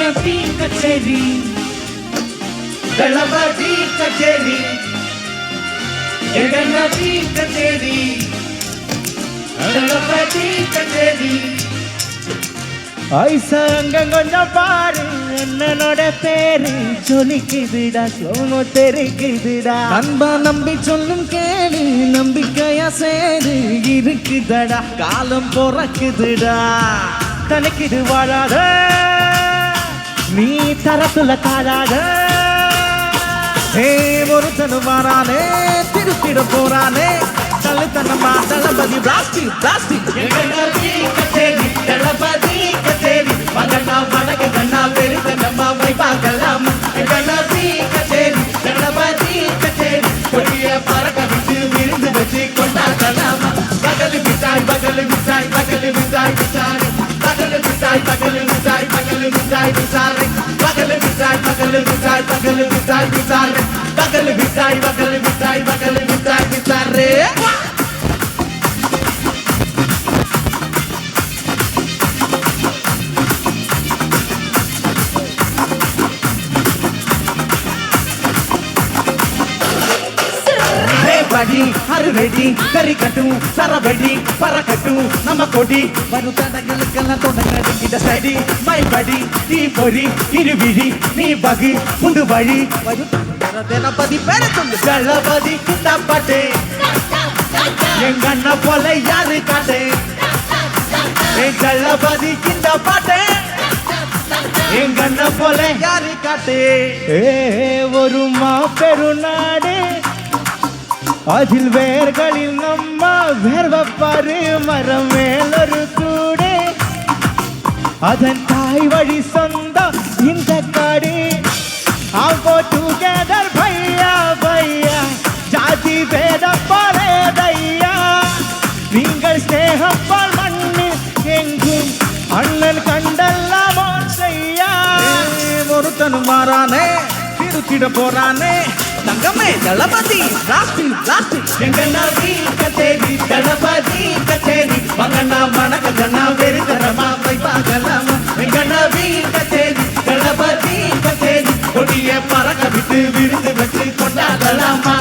கண்ணபி கச்சேரி தளபதி கச்சேரி கண்ணபி கச்சேரி தளபதி கச்சேரி ஐசா அங்க கொஞ்சம் பாரு அண்ணனோட பேரு சொல்லிக்குதுடா சோமோ தெரிக்குதுடா அன்பா நம்பி சொல்லும் கேளு நம்பிக்கையா சேரு இருக்குதடா காலம் பொறக்குதுடா தனக்கிது வாழாத நீ தரத்துல காடாத ஒருத்தனு வாரானே திருத்திட போறானே தள்ளுத்தனமா தளபதி பிளாஸ்டிக் பிளாஸ்டிக் கண்ணபி கச்சேரி தளபதி கச்சேரி மகனா மனக கண்ணா பெருத்த நம்ம வைப்பாக்கலாம் கண்ணபி கச்சேரி தளபதி கச்சேரி கொடிய பறக்க விட்டு விருந்து வச்சு கொண்டாடலாம் பகல் மிட்டாய் பகல் மிட்டாய் பகல் மிட்டாய் விசாரி பகல் மிட்டாய் பகல் மிட்டாய் பகல் மிட்டாய் விசாரி பகல் மிட்டாய் பகல் மிட்டாய் பகல் மிட்டாய் விசாரி பகல் மிட்டாய் பகல் மிட்டாய் பகல் மிட்டாய் விசாரி படி அருவெடி கறி கட்டும் சரவெடி பறக்கட்டும் நம்ம கொடி வரும் தடங்களுக்கெல்லாம் தொடங்கிட சடி மை படி நீ பொறி இருவிழி நீ பகு உண்டு வழி வரும் தினபதி பேர சொல்லு தளபதி குண்டாப்பாட்டு எங்க அண்ணன் போல யாரு காட்டு தளபதி கிண்ட பாட்டு எங்க அண்ணன் போல யாரு காட்டு ஒரு மாபெருநாடு அதில் வேர்களில் நம்ம வேர்வப்பாரு மரம் மேலொரு கூடு அதன் தாய் வழி சொந்தம் இந்த காடு அவோ டுகெதர் பையா பையா ஜாதி பேத போலே தையா நீங்கள் ஸ்நேகம் போல் மண்ணில் எங்கும் அண்ணன் கண்டல்லாமோ செய்யா ஒருத்தனும் மாறானே திருத்திட போறானே தங்கமே தளபதி பிளாஸ்டிக் பிளாஸ்டிக் கண்ணபி கச்சேரி தளபதி கச்சேரி மகனா மனக கண்ணா வெறுதரமா வைப்பாகலாம் கண்ணபி கச்சேரி தளபதி கச்சேரி கொடிய பறக்க விட்டு விருந்து வச்சு கொண்டாடலாமா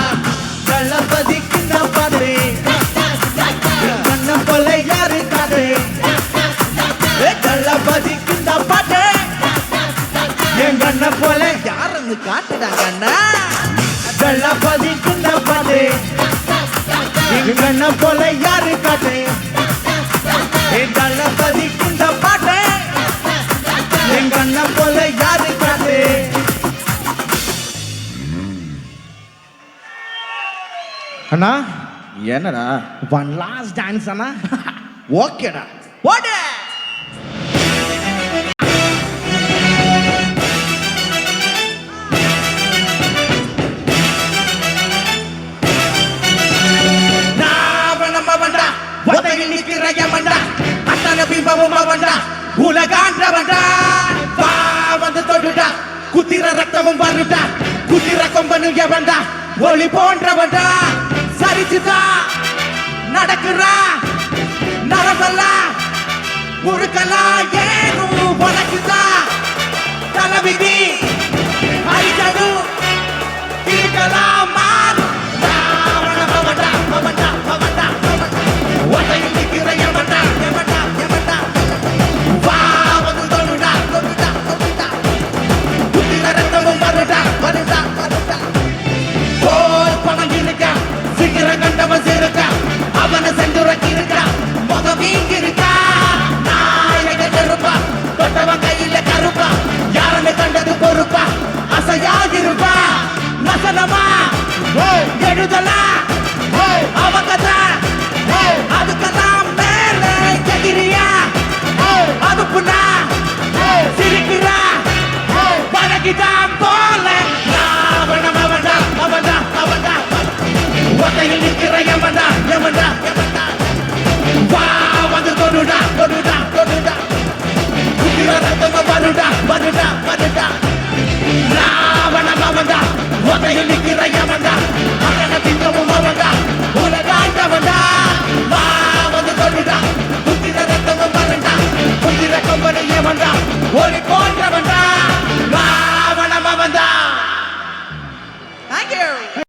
தளபதி கிண்ண பாரு கண்ண போல யாரு காது தளபதி கிண்ண பாட்டு என் கண்ண போல யாருன்னு காட்டுடாங்க அண்ணா தளபதி கிண்ண பாட்டு என் கண்ண போல யாரு காட்டு தளபதி கிண்ண பாட்டு என் கண்ண போல யாரு காட்டு அண்ணா என்னடா ஒன் லாஸ்ட் டான்ஸ் அண்ணா ஓகேடா ஓட உலகாண்டவன்டா வா வந்து தொடுடா குத்திர ரத்தமும் வருடா குத்திர கொம்பனு எவன்டா ஒளி போன்றவன்டா சரிச்சுதா நடக்குறா நரம்பல்லா முறுக்கலா ஏனும் உனக்குதா தலைவிதி அழிக்கடு இருக்கலாம் மாறும் பவன்டா பவன்டா பவன்டா ஒத்தையில் நிற்கிற எவன்டா எவன்டா எவன்டா வா வந்து தொடுடா தொடுடா தொடுடா குத்திர ரத்தமும் வருடா வருடா வருடா போல் பணம் இருக்கா சீக்கிரம் கண்டவன் இருக்கா அவனை சென்றுறக்கி இருக்கா முக வீங்கி இருக்கா நாயக நெருப்பா தொட்டவன் கையில கருப்பா யாருன்னு கண்டது பொறுப்பா அசையாதிருப்பா நசனமா எழுதலா அவகதா அதுக்கெல்லாம் மேலே எகிரியா அதுப்புனா சிரிக்கிறா பழகிதான் போல அவன் அவன்டா அவன்டா அவன்டா ஒத்தையில் நிற்கிற எவன்டா எவன்டா எவன்டா வா வந்து தொடுடா தொடுடா தொடுடா குதிர ரத்தம வருடா வருடா வருடா ராவணம் அவன்டா ஒத்தையில் நிற்கிற எவன்டா அவன திங்கமும் அவன்டா உலகாண்டவன்டா வா வந்து தொடுடா குதிர ரத்தம வருடா குதிர கொம்பனை எவன்டா ஒளி போன்ற